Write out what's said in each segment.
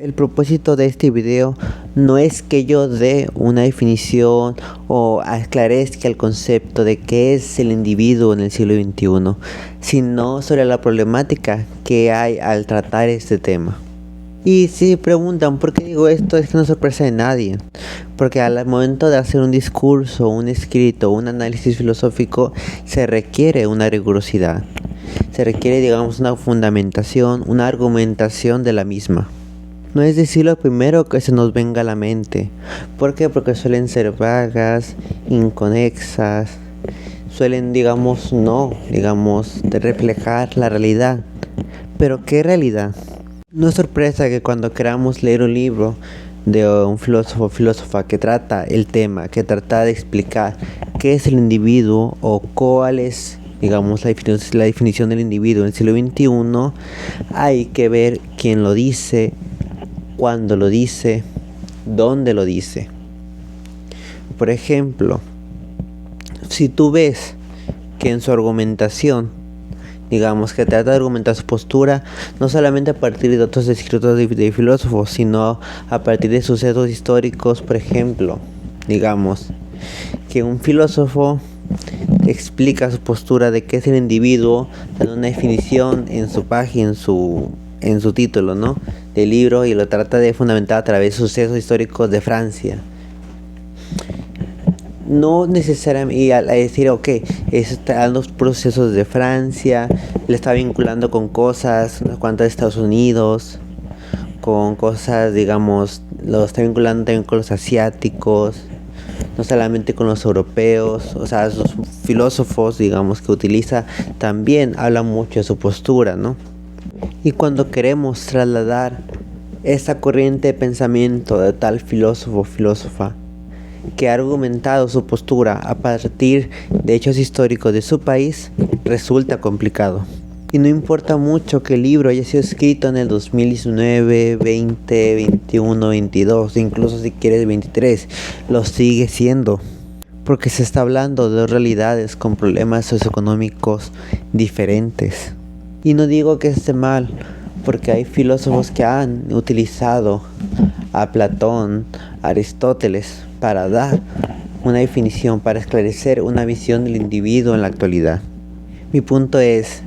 El propósito de este video no es que yo dé una definición o esclarezca el concepto de qué es el individuo en el siglo XXI, sino sobre la problemática que hay al tratar este tema. Y si se preguntan por qué digo esto, es que no sorprende a nadie, porque al momento de hacer un discurso, un escrito, un análisis filosófico, se requiere una rigurosidad, se requiere, digamos, una fundamentación, una argumentación de la misma. No es decir lo primero que se nos venga a la mente. ¿Por qué? Porque suelen ser vagas, inconexas, suelen, de reflejar la realidad. ¿Pero qué realidad? No es sorpresa que cuando queramos leer un libro de un filósofo o filósofa que trata el tema, que trata de explicar qué es el individuo o cuál es, la definición del individuo en el siglo XXI, hay que ver quién lo dice, cuándo lo dice, dónde lo dice. Por ejemplo, si tú ves que en su argumentación, que trata de argumentar su postura no solamente a partir de otros escritos de filósofos, sino a partir de sucesos históricos. Por ejemplo, que un filósofo explica su postura de qué es el individuo, dando una definición en su página, en su título, del libro, y lo trata de fundamentar a través de sucesos históricos de Francia. No necesariamente, y al decir, está dando procesos de Francia, le está vinculando con cosas, unas cuantas de Estados Unidos, con cosas, lo está vinculando también con los asiáticos, no solamente con los europeos. O sea, sus filósofos, que utiliza, también hablan mucho de su postura, Y cuando queremos trasladar esta corriente de pensamiento de tal filósofo o filósofa que ha argumentado su postura a partir de hechos históricos de su país, resulta complicado. Y no importa mucho que el libro haya sido escrito en el 2019, 20, 21, 22, incluso si quieres 23, lo sigue siendo. Porque se está hablando de dos realidades con problemas socioeconómicos diferentes. Y no digo que esté mal, porque hay filósofos que han utilizado a Platón, a Aristóteles, para dar una definición, para esclarecer una visión del individuo en la actualidad. Mi punto es,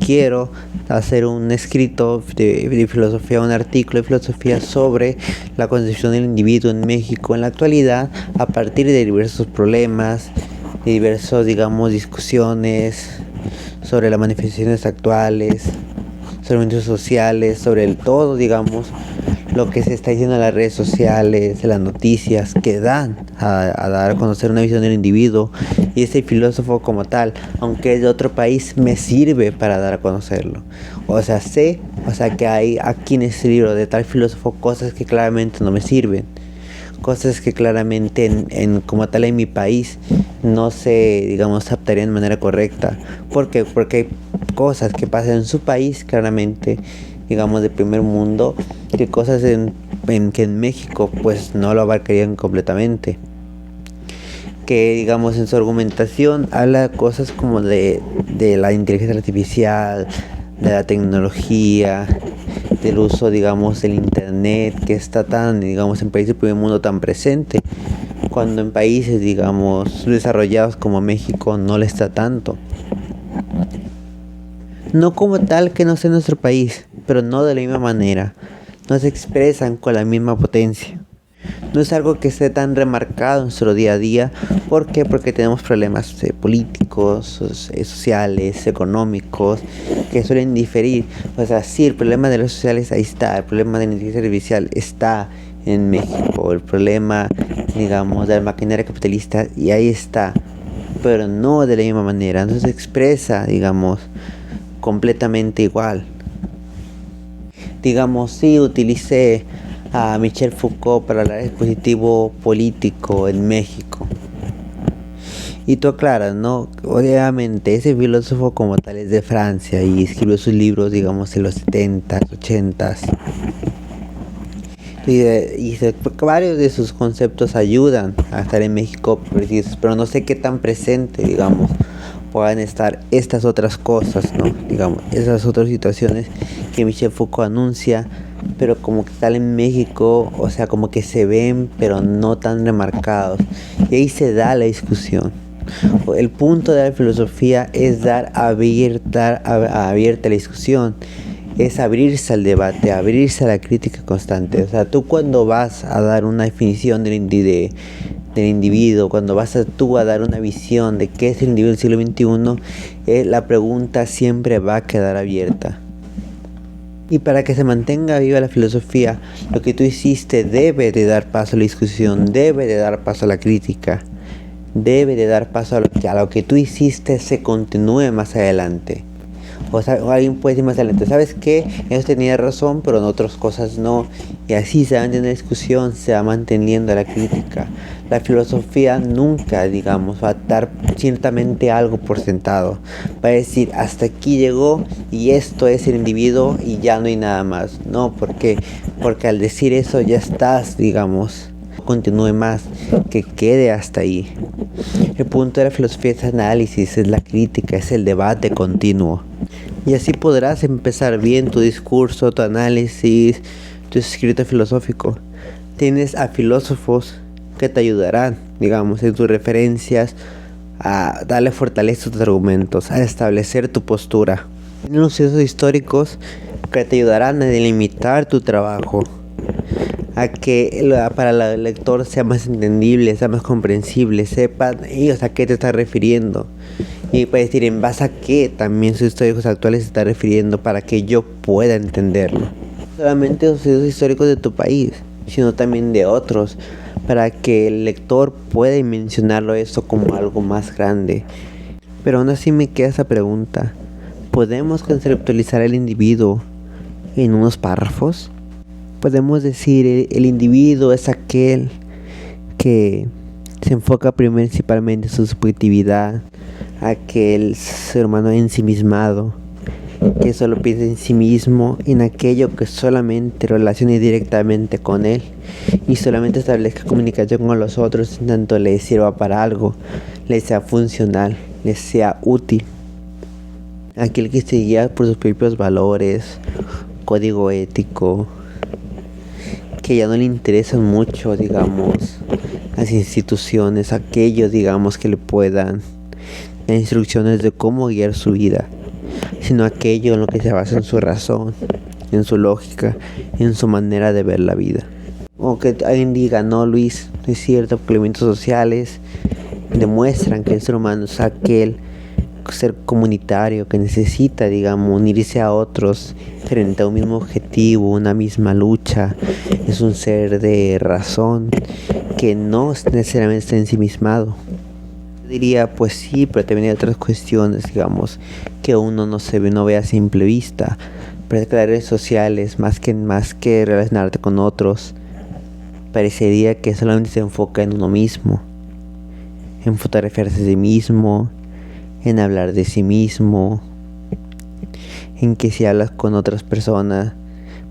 quiero hacer un escrito de filosofía, un artículo de filosofía sobre la concepción del individuo en México en la actualidad, a partir de diversos problemas, de diversos, discusiones sobre las manifestaciones actuales, sobre movimientos sociales, sobre el todo, lo que se está diciendo en las redes sociales, en las noticias, que dan a dar a conocer una visión del individuo. Y este filósofo como tal, aunque es de otro país, me sirve para dar a conocerlo. Sé que hay aquí en este libro de tal filósofo cosas que claramente no me sirven. Cosas que claramente como tal en mi país no se, adaptarían de manera correcta. ¿Por qué? Porque hay cosas que pasan en su país claramente, de primer mundo, que cosas que en México pues no lo abarcarían completamente. Que en su argumentación habla cosas como de la inteligencia artificial, de la tecnología, del uso, del internet, que está tan, en países del primer mundo tan presente, cuando en países, desarrollados como México no le está tanto. No como tal que no sea nuestro país, pero no de la misma manera, no se expresan con la misma potencia. No es algo que esté tan remarcado en nuestro día a día. ¿Por qué? Porque tenemos problemas políticos, sociales, económicos, que suelen diferir. Sí, el problema de los sociales ahí está, el problema de la inteligencia artificial está en México, el problema, de la maquinaria capitalista, y ahí está, pero no de la misma manera, no se expresa, completamente igual. Sí, utilicé a Michel Foucault para hablar del dispositivo político en México. Y tú aclaras, obviamente ese filósofo como tal es de Francia y escribió sus libros, en los 70s, 80s. Y varios de sus conceptos ayudan a estar en México, pero no sé qué tan presente, puedan estar estas otras cosas, ¿no? Digamos, esas otras situaciones que Michel Foucault anuncia, pero como que tal en México, o sea, como que se ven, pero no tan remarcados. Y ahí se da la discusión. El punto de la filosofía es dar abierta la discusión, es abrirse al debate, abrirse a la crítica constante. O sea, tú cuando vas a dar una definición del individuo, cuando vas tú a dar una visión de qué es el individuo del siglo XXI, la pregunta siempre va a quedar abierta. Y para que se mantenga viva la filosofía, lo que tú hiciste debe de dar paso a la discusión, debe de dar paso a la crítica, debe de dar paso a lo que tú hiciste se continúe más adelante. O sea, alguien puede decir más adelante, ¿sabes qué? Eso tenía razón, pero en otras cosas no. Y así se va manteniendo la discusión, se va manteniendo la crítica. La filosofía nunca, digamos, va a dar ciertamente algo por sentado. Va a decir, hasta aquí llegó y esto es el individuo y ya no hay nada más. No, ¿por qué? Porque al decir eso ya estás, digamos, continúe más, que quede hasta ahí. El punto de la filosofía es análisis, es la crítica, es el debate continuo. Y así podrás empezar bien tu discurso, tu análisis, tu escrito filosófico. Tienes a filósofos que te ayudarán, digamos, en tus referencias, a darle fortaleza a tus argumentos, a establecer tu postura. Tienes unos sucesos históricos que te ayudarán a delimitar tu trabajo, a que para el lector sea más entendible, sea más comprensible, sepan ellos a qué te estás refiriendo. Y para decir en base a qué también sus históricos actuales se está refiriendo para que yo pueda entenderlo. No solamente los sucesos históricos de tu país, sino también de otros, para que el lector pueda dimensionarlo eso como algo más grande. Pero aún así me queda esa pregunta: ¿podemos conceptualizar el individuo en unos párrafos? Podemos decir el individuo es aquel que se enfoca principalmente en su subjetividad, aquel ser humano ensimismado, que solo piensa en sí mismo, en aquello que solamente relacione directamente con él y solamente establezca comunicación con los otros en tanto le sirva para algo, le sea funcional, le sea útil. Aquel que se guía por sus propios valores, código ético, que ya no le interesan mucho, digamos, las instituciones, aquellos, digamos, que le puedan dar instrucciones de cómo guiar su vida, sino aquello en lo que se basa en su razón, en su lógica, en su manera de ver la vida. O que alguien diga, no Luis, no es cierto, porque los movimientos sociales demuestran que el ser humano es aquel ser comunitario que necesita, digamos, unirse a otros frente a un mismo objetivo, una misma lucha. Es un ser de razón que no necesariamente está ensimismado. Diría, pues sí, pero también hay otras cuestiones, digamos, que uno no ve a simple vista. Pero es que las redes sociales, más que relacionarte con otros, parecería que solamente se enfoca en uno mismo, en fotografiarse a sí mismo, en hablar de sí mismo, en que si hablas con otras personas,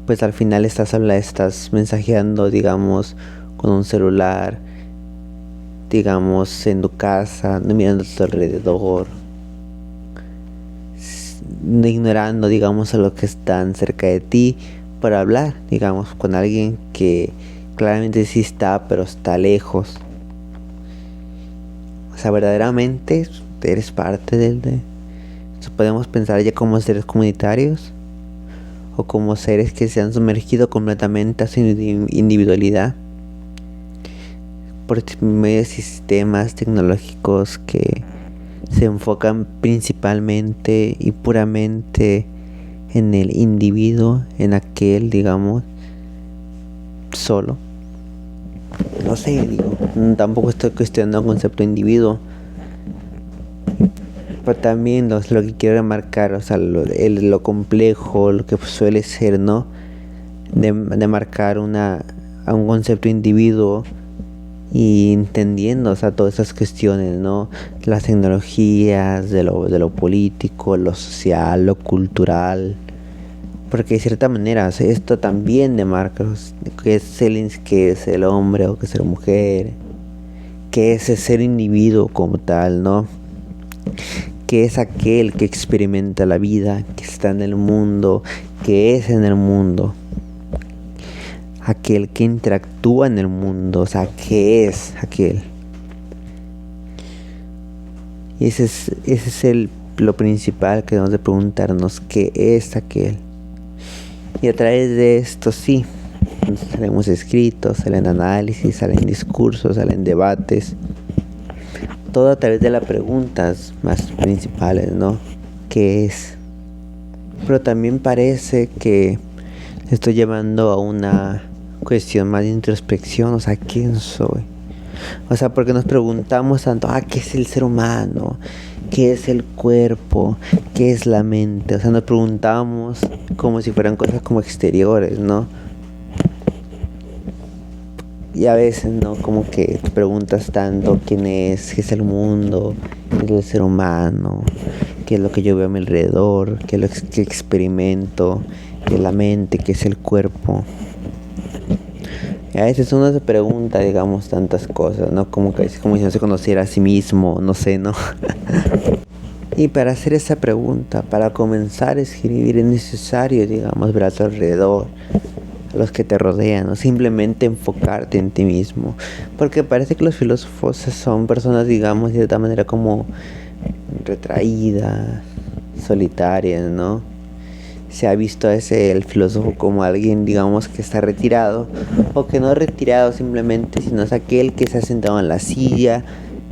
pues al final estás mensajeando, digamos, con un celular, digamos, en tu casa, no mirando a tu alrededor, ignorando, digamos, a los que están cerca de ti para hablar, digamos, con alguien que claramente sí está, pero está lejos. O sea, verdaderamente eres parte podemos pensar ya como seres comunitarios o como seres que se han sumergido completamente a su individualidad por medio de sistemas tecnológicos que se enfocan principalmente y puramente en el individuo, en aquel, digamos, solo. No sé, digo, tampoco estoy cuestionando el concepto de individuo, pero también lo que quiero remarcar, o sea, lo complejo, lo que suele ser, ¿no? De marcar a un concepto de individuo y entendiendo, o sea, todas esas cuestiones, ¿no? Las tecnologías, de lo político, lo social, lo cultural. Porque de cierta manera, o sea, esto también demarca qué es el hombre o qué es la mujer, qué es el ser individuo como tal, ¿no? que es aquel que experimenta la vida, que está en el mundo, que es en el mundo, aquel que interactúa en el mundo, o sea, que es aquel. Y ese es lo principal que debemos de preguntarnos, ¿qué es aquel? Y a través de esto sí, salen escritos, salen análisis, salen discursos, salen debates. Todo a través de las preguntas más principales, ¿no? ¿Qué es? Pero también parece que estoy llevando a una cuestión más de introspección, o sea, ¿quién soy? O sea, porque nos preguntamos tanto, ¿qué es el ser humano? ¿Qué es el cuerpo? ¿Qué es la mente? O sea, nos preguntamos como si fueran cosas como exteriores, ¿no? Y a veces, ¿no? Como que te preguntas tanto quién es, qué es el mundo, qué es el ser humano, qué es lo que yo veo a mi alrededor, qué es lo que experimento, qué es la mente, qué es el cuerpo. Y a veces uno se pregunta, digamos, tantas cosas, ¿no? Como si no se conociera a sí mismo, no sé, ¿no? Y para hacer esa pregunta, para comenzar a escribir, es necesario, digamos, ver a tu alrededor, a los que te rodean, ¿no? Simplemente enfocarte en ti mismo. Porque parece que los filósofos son personas, digamos, de cierta manera como retraídas, solitarias, ¿no? Se ha visto a el filósofo como alguien, digamos, que está retirado, o que no es retirado simplemente, sino es aquel que se ha sentado en la silla,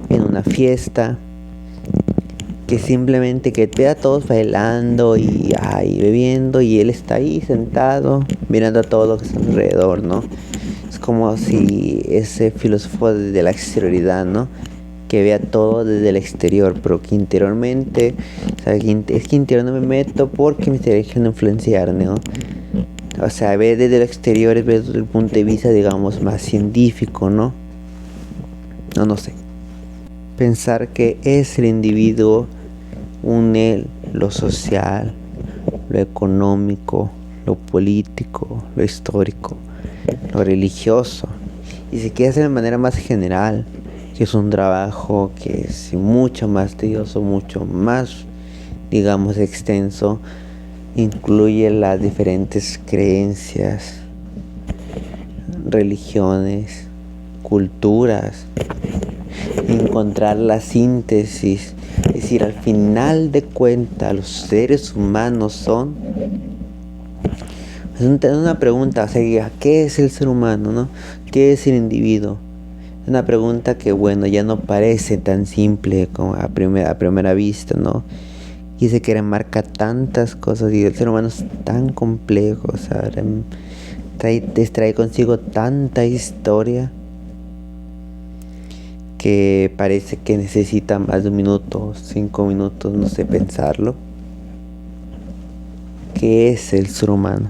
en una fiesta, que simplemente que ve a todos bailando y bebiendo, y él está ahí sentado, mirando a todo lo que está alrededor, ¿no? Es como si ese filósofo de la exterioridad, ¿no? Que vea todo desde el exterior, pero que interiormente, o sea, es que interior no me meto porque me estoy dejando influenciar, ¿no? O sea, ve desde el exterior, ve desde el punto de vista, digamos, más científico, ¿no? No sé. Pensar que es el individuo une lo social, lo económico, lo político, lo histórico, lo religioso, y se quiere hacer de manera más general, que es un trabajo que es mucho más tedioso, mucho más, digamos, extenso. Incluye las diferentes creencias, religiones, culturas, encontrar la síntesis. Es decir, al final de cuentas, los seres humanos son... Es una pregunta, o sea, ¿qué es el ser humano, no? ¿Qué es el individuo? Es una pregunta que, bueno, ya no parece tan simple como a primera vista, ¿no? Y se que remarca tantas cosas, y el ser humano es tan complejo, o sea, trae consigo tanta historia que parece que necesita más de un minuto, 5 minutos, no sé, pensarlo. ¿Qué es el ser humano?